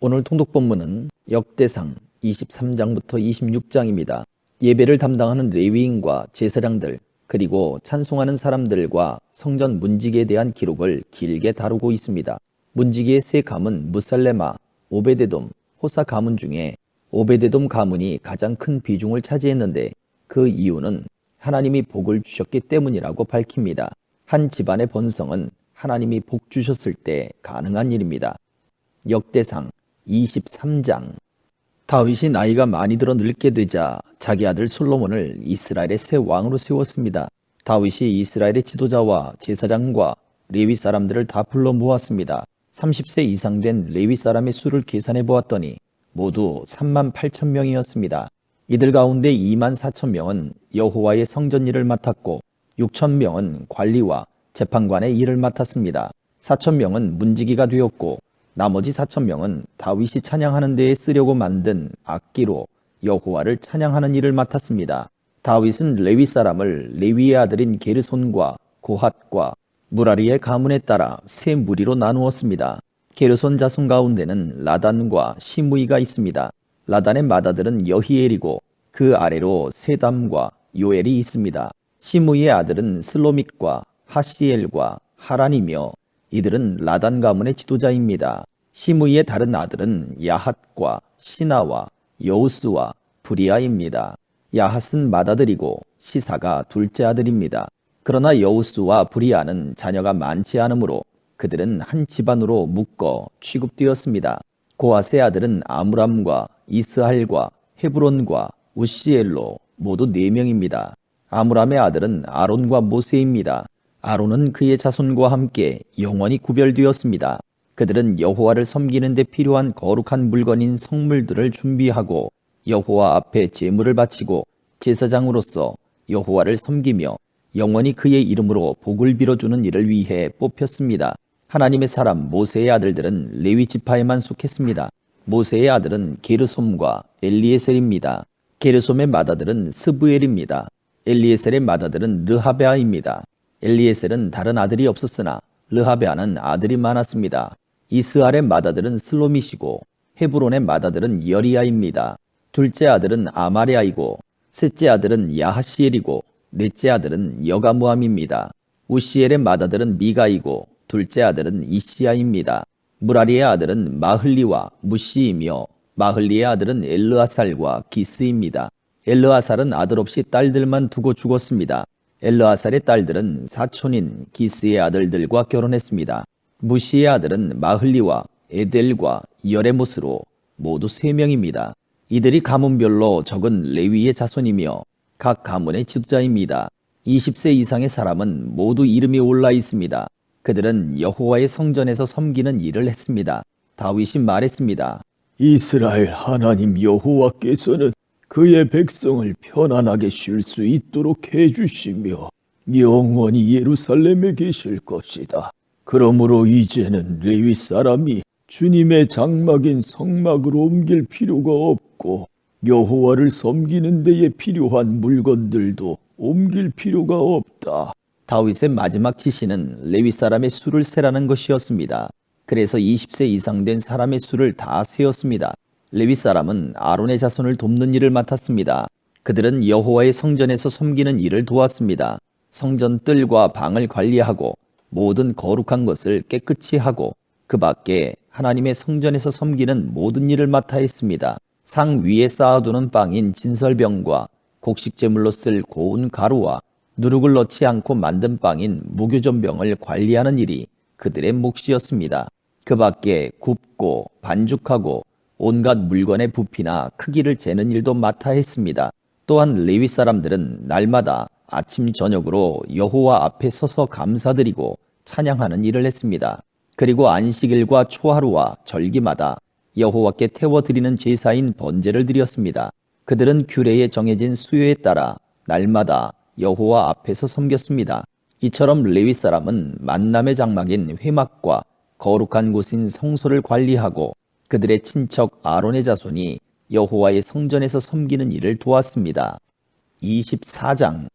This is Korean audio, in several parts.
오늘 통독 본문은 역대상 23장부터 26장입니다. 예배를 담당하는 레위인과 제사장들, 그리고 찬송하는 사람들과 성전 문지기에 대한 기록을 길게 다루고 있습니다. 문지기의 세 가문 무살레마, 오베데돔, 호사 가문 중에 오베데돔 가문이 가장 큰 비중을 차지했는데 그 이유는 하나님이 복을 주셨기 때문이라고 밝힙니다. 한 집안의 번성은 하나님이 복 주셨을 때 가능한 일입니다. 역대상 23장. 다윗이 나이가 많이 들어 늙게 되자 자기 아들 솔로몬을 이스라엘의 새 왕으로 세웠습니다. 다윗이 이스라엘의 지도자와 제사장과 레위 사람들을 다 불러 모았습니다. 30세 이상 된 레위 사람의 수를 계산해 보았더니 모두 38,000명이었습니다. 이들 가운데 24,000명은 여호와의 성전 일을 맡았고 6,000명은 관리와 재판관의 일을 맡았습니다. 4,000명은 문지기가 되었고 나머지 4,000명은 다윗이 찬양하는 데에 쓰려고 만든 악기로 여호와를 찬양하는 일을 맡았습니다. 다윗은 레위 사람을 레위의 아들인 게르손과 고핫과 무라리의 가문에 따라 세 무리로 나누었습니다. 게르손 자손 가운데는 라단과 시므이가 있습니다. 라단의 맏아들은 여히엘이고 그 아래로 세담과 요엘이 있습니다. 시므이의 아들은 슬로믹과 하시엘과 하란이며 이들은 라단 가문의 지도자입니다. 시므이의 다른 아들은 야핫과 시나와 여우스와 브리아입니다. 야핫은 맏아들이고 시사가 둘째 아들입니다. 그러나 여우스와 브리아는 자녀가 많지 않으므로 그들은 한 집안으로 묶어 취급되었습니다. 고핫의 아들은 아므람과 이스할과 헤브론과 우시엘로 모두 4명입니다. 아므람의 아들은 아론과 모세입니다. 아론은 그의 자손과 함께 영원히 구별되었습니다. 그들은 여호와를 섬기는 데 필요한 거룩한 물건인 성물들을 준비하고 여호와 앞에 제물을 바치고 제사장으로서 여호와를 섬기며 영원히 그의 이름으로 복을 빌어주는 일을 위해 뽑혔습니다. 하나님의 사람 모세의 아들들은 레위 지파에만 속했습니다. 모세의 아들은 게르솜과 엘리에셀입니다. 게르솜의 맏아들은 스부엘입니다. 엘리에셀의 맏아들은 르하베아입니다. 엘리에셀은 다른 아들이 없었으나 르하베아는 아들이 많았습니다. 이스할의 맏아들은 슬로밋이고 헤브론의 맏아들은 여리야입니다. 둘째 아들은 아마레아이고 셋째 아들은 야하시엘이고 넷째 아들은 여가무함입니다. 우시엘의 맏아들은 미가이고 둘째 아들은 이시야입니다. 무라리의 아들은 마흘리와 무시이며 마흘리의 아들은 엘르아살과 기스입니다. 엘르아살은 아들 없이 딸들만 두고 죽었습니다. 엘르아살의 딸들은 사촌인 기스의 아들들과 결혼했습니다. 무시의 아들은 마흘리와 에델과 여레못으로 모두 3명입니다. 이들이 가문별로 적은 레위의 자손이며 각 가문의 지도자입니다. 20세 이상의 사람은 모두 이름이 올라 있습니다. 그들은 여호와의 성전에서 섬기는 일을 했습니다. 다윗이 말했습니다. 이스라엘 하나님 여호와께서는 그의 백성을 편안하게 쉴 수 있도록 해주시며 영원히 예루살렘에 계실 것이다. 그러므로 이제는 레위 사람이 주님의 장막인 성막으로 옮길 필요가 없고 여호와를 섬기는 데에 필요한 물건들도 옮길 필요가 없다. 다윗의 마지막 지시는 레위 사람의 수를 세라는 것이었습니다. 그래서 20세 이상 된 사람의 수를 다 세었습니다. 레위 사람은 아론의 자손을 돕는 일을 맡았습니다. 그들은 여호와의 성전에서 섬기는 일을 도왔습니다. 성전 뜰과 방을 관리하고 모든 거룩한 것을 깨끗이 하고 그 밖에 하나님의 성전에서 섬기는 모든 일을 맡아 했습니다. 상 위에 쌓아두는 빵인 진설병과 곡식제물로 쓸 고운 가루와 누룩을 넣지 않고 만든 빵인 무교전병을 관리하는 일이 그들의 몫이었습니다. 그 밖에 굽고 반죽하고 온갖 물건의 부피나 크기를 재는 일도 맡아 했습니다. 또한 레위 사람들은 날마다 아침 저녁으로 여호와 앞에 서서 감사드리고 찬양하는 일을 했습니다. 그리고 안식일과 초하루와 절기마다 여호와께 태워드리는 제사인 번제를 드렸습니다. 그들은 규례에 정해진 수요에 따라 날마다 여호와 앞에서 섬겼습니다. 이처럼 레위 사람은 만남의 장막인 회막과 거룩한 곳인 성소를 관리하고 그들의 친척 아론의 자손이 여호와의 성전에서 섬기는 일을 도왔습니다. 24장.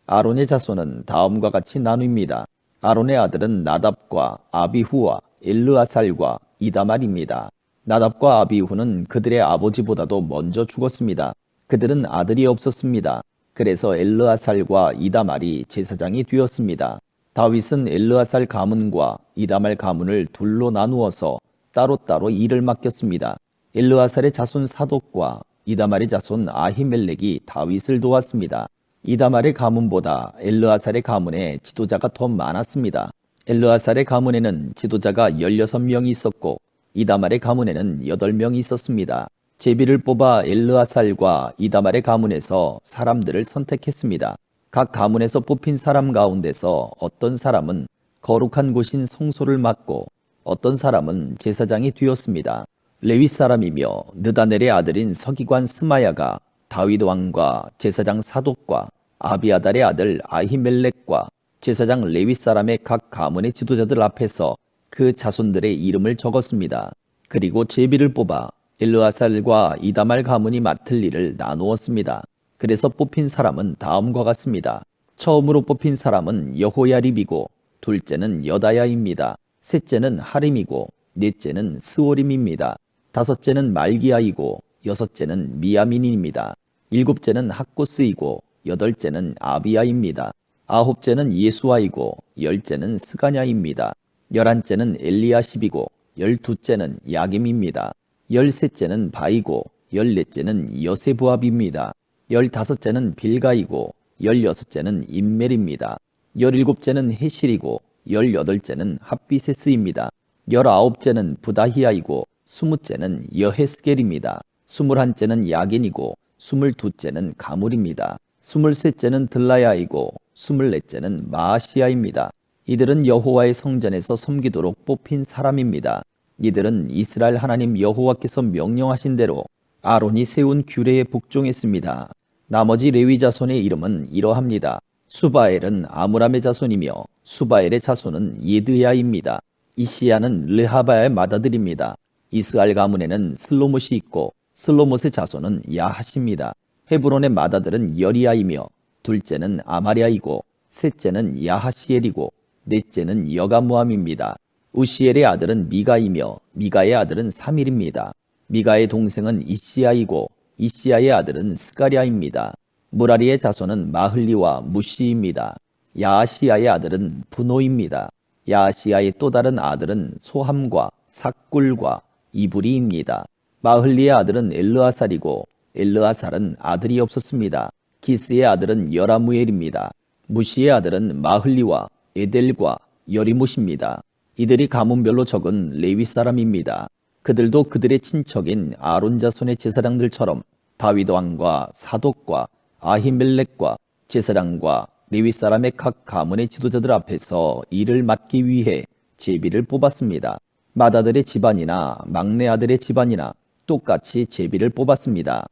아론의 자손은 다음과 같이 나뉩니다. 아론의 아들은 나답과 아비후와 엘르아살과 이다말입니다. 나답과 아비후는 그들의 아버지보다도 먼저 죽었습니다. 그들은 아들이 없었습니다. 그래서 엘르아살과 이다말이 제사장이 되었습니다. 다윗은 엘르아살 가문과 이다말 가문을 둘로 나누어서 따로따로 일을 맡겼습니다. 엘르아살의 자손 사독과 이다말의 자손 아히멜렉이 다윗을 도왔습니다. 이다말의 가문보다 엘르아살의 가문에 지도자가 더 많았습니다. 엘르아살의 가문에는 지도자가 16명이 있었고 이다말의 가문에는 8명이 있었습니다. 제비를 뽑아 엘르아살과 이다말의 가문에서 사람들을 선택했습니다. 각 가문에서 뽑힌 사람 가운데서 어떤 사람은 거룩한 곳인 성소를 맡고 어떤 사람은 제사장이 되었습니다. 레위 사람이며 느다넬의 아들인 서기관 스마야가 다윗 왕과 제사장 사독과 아비아달의 아들 아히멜렉과 제사장 레위 사람의 각 가문의 지도자들 앞에서 그 자손들의 이름을 적었습니다. 그리고 제비를 뽑아 엘르아살과 이다말 가문이 맡을 일을 나누었습니다. 그래서 뽑힌 사람은 다음과 같습니다. 처음으로 뽑힌 사람은 여호야립이고 둘째는 여다야입니다. 셋째는 하림이고 넷째는 스오림입니다. 다섯째는 말기야이고 여섯째는 미야민입니다. 일곱째는 학고스이고 여덟째는 아비야입니다. 아홉째는 예수아이고 열째는 스가냐입니다. 11째는 엘리야십이고 12째는 야김입니다. 13째는 바이고 14째는 여세부압입니다. 15째는 빌가이고 16째는 임멜입니다. 17째는 헤실이고 18째는 핫비세스입니다. 19째는 부다히야이고 20째는 여헤스겔입니다. 21째는 야긴이고 22째는 가물입니다. 23째는 들라야이고 24째는 마아시야입니다. 이들은 여호와의 성전에서 섬기도록 뽑힌 사람입니다. 이들은 이스라엘 하나님 여호와께서 명령하신 대로 아론이 세운 규례에 복종했습니다. 나머지 레위 자손의 이름은 이러합니다. 수바엘은 아므람의 자손이며 수바엘의 자손은 예드야입니다. 이시야는 르하바의 맏아들입니다. 이스라엘 가문에는 슬로못이 있고 슬로못의 자손은 야핫입니다. 헤브론의 맏아들은 여리야이며 둘째는 아마랴이고 셋째는 야하시엘이고 넷째는 여가무함입니다. 우시엘의 아들은 미가이며 미가의 아들은 사밀입니다. 미가의 동생은 이시야이고 이시야의 아들은 스가랴입니다. 무라리의 자손은 마흘리와 무시입니다. 야아시야의 아들은 분노입니다. 야아시야의 또 다른 아들은 소함과 삭굴과 이브리입니다. 마흘리의 아들은 엘르아살이고 엘르아살은 아들이 없었습니다. 기스의 아들은 여라무엘입니다. 무시의 아들은 마흘리와 에델과 여리못입니다. 이들이 가문별로 적은 레위 사람입니다. 그들도 그들의 친척인 아론 자손의 제사장들처럼 다윗 왕과 사독과 아히멜렉과 제사장과 레위 사람의 각 가문의 지도자들 앞에서 일을 맡기 위해 제비를 뽑았습니다. 맏아들의 집안이나 막내 아들의 집안이나 똑같이 제비를 뽑았습니다.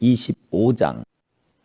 25장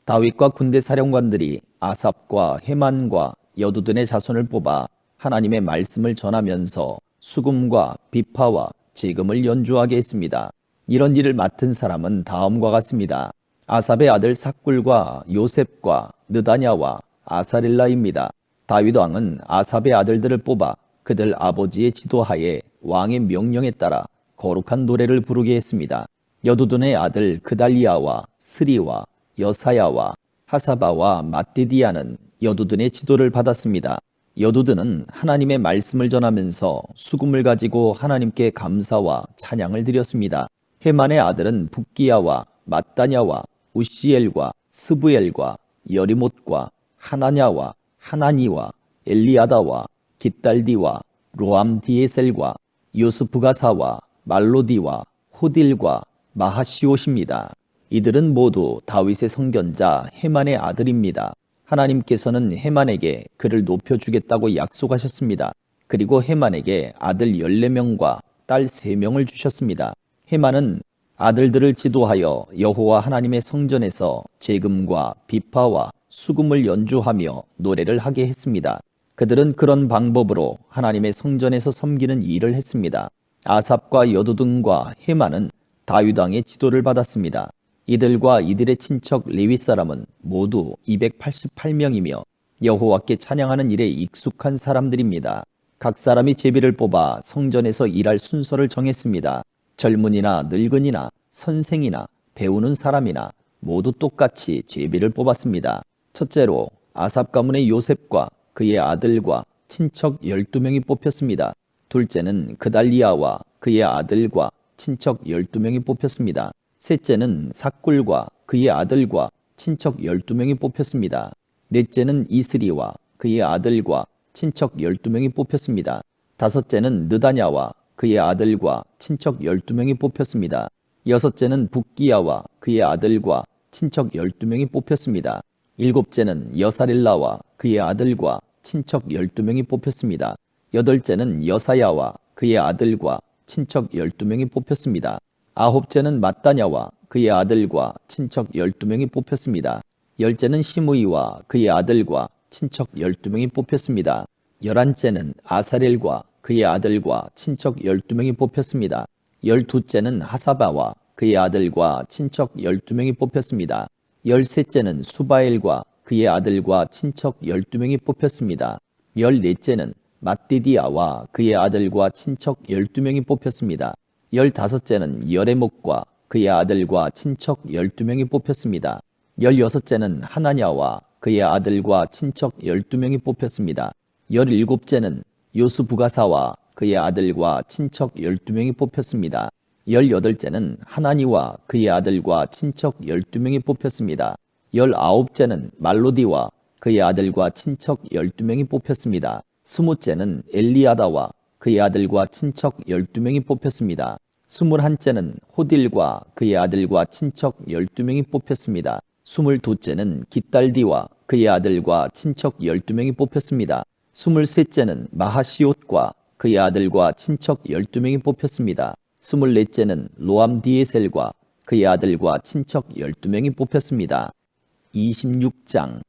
다윗과 군대 사령관들이 아삽과 헤만과 여두둔의 자손을 뽑아 하나님의 말씀을 전하면서 수금과 비파와 재금을 연주하게 했습니다. 이런 일을 맡은 사람은 다음과 같습니다. 아삽의 아들 삭굴과 요셉과 느다냐와 아사렐라입니다. 다윗 왕은 아삽의 아들들을 뽑아 그들 아버지의 지도하에 왕의 명령에 따라 거룩한 노래를 부르게 했습니다. 여두둔의 아들 그달리아와 스리와 여사야와 하사바와 맏디디아는 여두둔의 지도를 받았습니다. 여두둔은 하나님의 말씀을 전하면서 수금을 가지고 하나님께 감사와 찬양을 드렸습니다. 헤만의 아들은 붓기야와 맏다냐와 우시엘과 스부엘과 여리못과 하나냐와 하나니와 엘리아다와 깃달디와 로암디에셀과 요스부가사와 말로디와 호딜과 마하시옷입니다. 이들은 모두 다윗의 성견자 헤만의 아들입니다. 하나님께서는 헤만에게 그를 높여주겠다고 약속하셨습니다. 그리고 헤만에게 아들 14명과 딸 3명을 주셨습니다. 헤만은 아들들을 지도하여 여호와 하나님의 성전에서 재금과 비파와 수금을 연주하며 노래를 하게 했습니다. 그들은 그런 방법으로 하나님의 성전에서 섬기는 일을 했습니다. 아삽과 여두둔과 헤만은 다윗 왕의 지도를 받았습니다. 이들과 이들의 친척 레위 사람은 모두 288명이며 여호와께 찬양하는 일에 익숙한 사람들입니다. 각 사람이 제비를 뽑아 성전에서 일할 순서를 정했습니다. 젊은이나 늙은이나 선생이나 배우는 사람이나 모두 똑같이 제비를 뽑았습니다. 첫째로 아삽 가문의 요셉과 그의 아들과 친척 12명이 뽑혔습니다. 둘째는 그달리아와 그의 아들과 친척 12명이 뽑혔습니다. 셋째는 삭굴과 그의 아들과 친척 12명이 뽑혔습니다. 넷째는 이스리와 그의 아들과 친척 12명이 뽑혔습니다. 다섯째는 느다냐와 그의 아들과 친척 12명이 뽑혔습니다. 여섯째는 붓기야와 그의 아들과 친척 12명이 뽑혔습니다. 일곱째는 여사릴라와 그의 아들과 친척 12명이 뽑혔습니다. 여덟째는 여사야와 그의 아들과 친척 12명이 뽑혔습니다. 아홉째는 mat다냐와 그의 아들과 친척 12명이 뽑혔습니다. 열째는 시므이와 그의 아들과 친척 12명이 뽑혔습니다. 열한째는 아사렐과 그의 아들과 친척 12명이 뽑혔습니다. 열두째는 하사바와 그의 아들과 친척 12명이 뽑혔습니다. 열셋째는 수바엘과 그의 아들과 친척 12명이 뽑혔습니다. 열넷째는 mat디디아와 그의 아들과 친척 12명이 뽑혔습니다. 열다섯째는 여레목과 그의 아들과 친척 12명이 뽑혔습니다. 열여섯째는 하나냐와 그의 아들과 친척 12명이 뽑혔습니다. 열일곱째는 요스부가사와 그의 아들과 친척 12명이 뽑혔습니다. 열여덟째는 하나니와 그의 아들과 친척 12명이 뽑혔습니다. 열아홉째는 말로디와 그의 아들과 친척 12명이 뽑혔습니다. 스무째는 엘리아다와 그의 아들과 친척 12명이 뽑혔습니다. 스물한째는 호딜과 그의 아들과 친척 12명이 뽑혔습니다. 스물두째는 깃달디와 그의 아들과 친척 12명이 뽑혔습니다. 스물셋째는 마하시옷과 그의 아들과 친척 12명이 뽑혔습니다. 스물넷째는 로암디에셀과 그의 아들과 친척 12명이 뽑혔습니다. 26장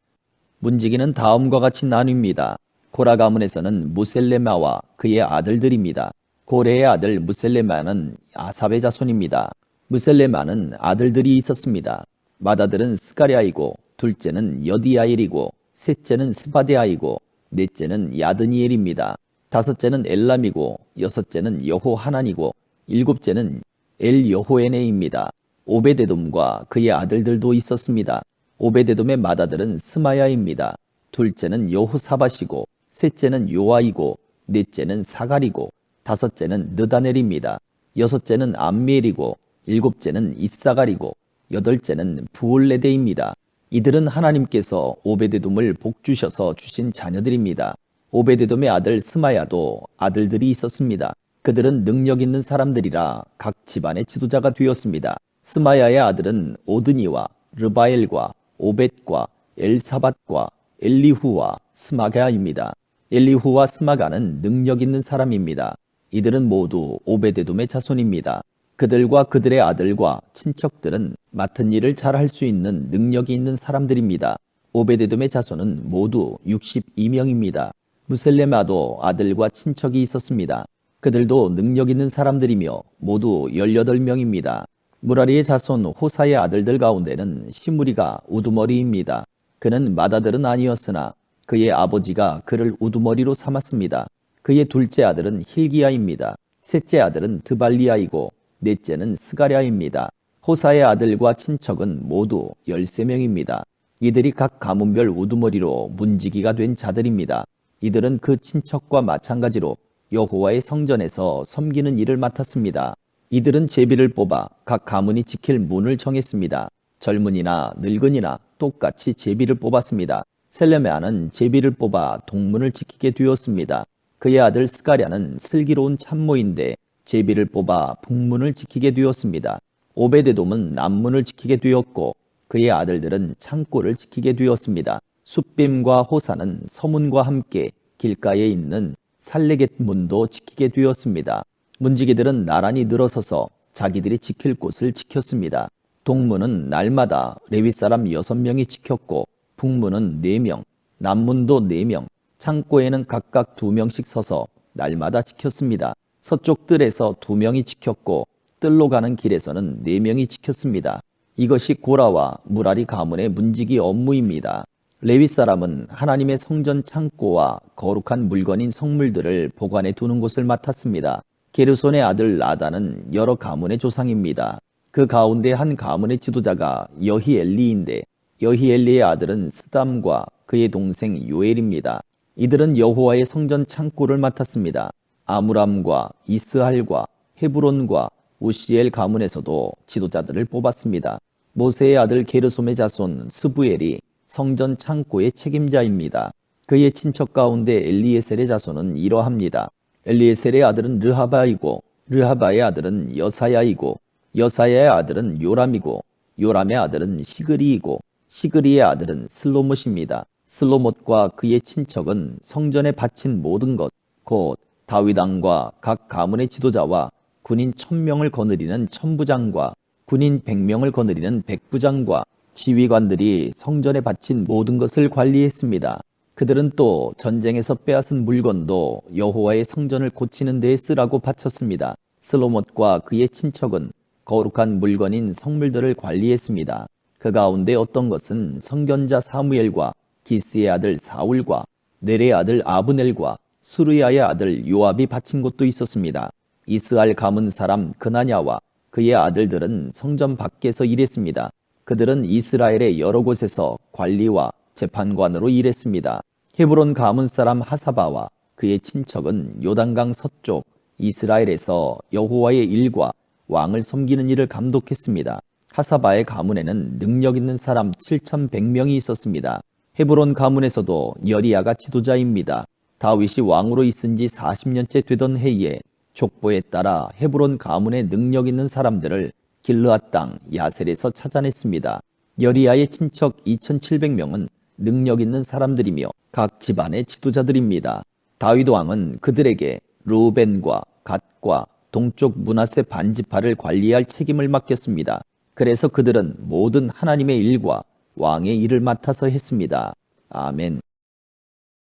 문지기는 다음과 같이 나뉩니다. 고라 가문에서는 무셀레마와 그의 아들들입니다. 고레의 아들 무셀레마는 아삽의 자손입니다. 무셀레마는 아들들이 있었습니다. 맏아들은 스가랴이고 둘째는 여디아엘이고 셋째는 스바데아이고 넷째는 야드니엘입니다. 다섯째는 엘람이고 여섯째는 여호하난이고 일곱째는 엘여호에네입니다. 오베데돔과 그의 아들들도 있었습니다. 오베데돔의 맏아들은 스마야입니다. 둘째는 여호사밧이고 셋째는 요아이고 넷째는 사갈이고 다섯째는 느다넬입니다. 여섯째는 암미엘이고 일곱째는 이사갈이고 여덟째는 부올레데입니다. 이들은 하나님께서 오베데돔을 복주셔서 주신 자녀들입니다. 오베데돔의 아들 스마야도 아들들이 있었습니다. 그들은 능력 있는 사람들이라 각 집안의 지도자가 되었습니다. 스마야의 아들은 오드니와 르바엘과 오벳과 엘사밧과 엘리후와 스마가입니다. 엘리후와 스마가는 능력 있는 사람입니다. 이들은 모두 오베데돔의 자손입니다. 그들과 그들의 아들과 친척들은 맡은 일을 잘할 수 있는 능력이 있는 사람들입니다. 오베데돔의 자손은 모두 62명입니다. 무셀레마도 아들과 친척이 있었습니다. 그들도 능력 있는 사람들이며 모두 18명입니다. 무라리의 자손 호사의 아들들 가운데는 시므리가 우두머리입니다. 그는 맏아들은 아니었으나 그의 아버지가 그를 우두머리로 삼았습니다. 그의 둘째 아들은 힐기야입니다. 셋째 아들은 드발리아이고 넷째는 스가랴입니다. 호사의 아들과 친척은 모두 13명입니다. 이들이 각 가문별 우두머리로 문지기가 된 자들입니다. 이들은 그 친척과 마찬가지로 여호와의 성전에서 섬기는 일을 맡았습니다. 이들은 제비를 뽑아 각 가문이 지킬 문을 정했습니다. 젊은이나 늙은이나 똑같이 제비를 뽑았습니다. 셀레메아는 제비를 뽑아 동문을 지키게 되었습니다. 그의 아들 스가랴는 슬기로운 참모인데 제비를 뽑아 북문을 지키게 되었습니다. 오베데돔은 남문을 지키게 되었고 그의 아들들은 창고를 지키게 되었습니다. 숫빔과 호사는 서문과 함께 길가에 있는 살레겟 문도 지키게 되었습니다. 문지기들은 나란히 늘어서서 자기들이 지킬 곳을 지켰습니다. 동문은 날마다 레위 사람 6명이 지켰고 북문은 4명, 남문도 4명, 창고에는 각각 2명씩 서서 날마다 지켰습니다. 서쪽 뜰에서 2명이 지켰고 뜰로 가는 길에서는 4명이 지켰습니다. 이것이 고라와 무라리 가문의 문지기 업무입니다. 레위 사람은 하나님의 성전 창고와 거룩한 물건인 성물들을 보관해 두는 곳을 맡았습니다. 게르손의 아들 나단은 여러 가문의 조상입니다. 그 가운데 한 가문의 지도자가 여히엘리인데 여히엘리의 아들은 스담과 그의 동생 요엘입니다. 이들은 여호와의 성전 창고를 맡았습니다. 아므람과 이스할과 헤브론과 우시엘 가문에서도 지도자들을 뽑았습니다. 모세의 아들 게르솜의 자손 스부엘이 성전 창고의 책임자입니다. 그의 친척 가운데 엘리에셀의 자손은 이러합니다. 엘리에셀의 아들은 르하바이고 르하바의 아들은 여사야이고 여사야의 아들은 요람이고 요람의 아들은 시그리이고 시그리의 아들은 슬로못입니다. 슬로못과 그의 친척은 성전에 바친 모든 것, 곧 다윗 왕과 각 가문의 지도자와 군인 1000명을 거느리는 천부장과 군인 100명을 거느리는 백부장과 지휘관들이 성전에 바친 모든 것을 관리했습니다. 그들은 또 전쟁에서 빼앗은 물건도 여호와의 성전을 고치는 데에 쓰라고 바쳤습니다. 슬로못과 그의 친척은 거룩한 물건인 성물들을 관리했습니다. 그 가운데 어떤 것은 선견자 사무엘과 기스의 아들 사울과 넬의 아들 아브넬과 수르야의 아들 요압이 바친 곳도 있었습니다. 이스할 가문 사람 그나냐와 그의 아들들은 성전 밖에서 일했습니다. 그들은 이스라엘의 여러 곳에서 관리와 재판관으로 일했습니다. 헤브론 가문 사람 하사바와 그의 친척은 요단강 서쪽 이스라엘에서 여호와의 일과 왕을 섬기는 일을 감독했습니다. 하사바의 가문에는 능력 있는 사람 7100명이 있었습니다. 헤브론 가문에서도 여리야가 지도자입니다. 다윗이 왕으로 있은 지 40년째 되던 해에 족보에 따라 헤브론 가문의 능력 있는 사람들을 길르앗 땅 야셀에서 찾아냈습니다. 여리야의 친척 2700명은 능력 있는 사람들이며 각 집안의 지도자들입니다. 다윗 왕은 그들에게 르우벤과 갓과 동쪽 므낫세 반지파를 관리할 책임을 맡겼습니다. 그래서 그들은 모든 하나님의 일과 왕의 일을 맡아서 했습니다. 아멘.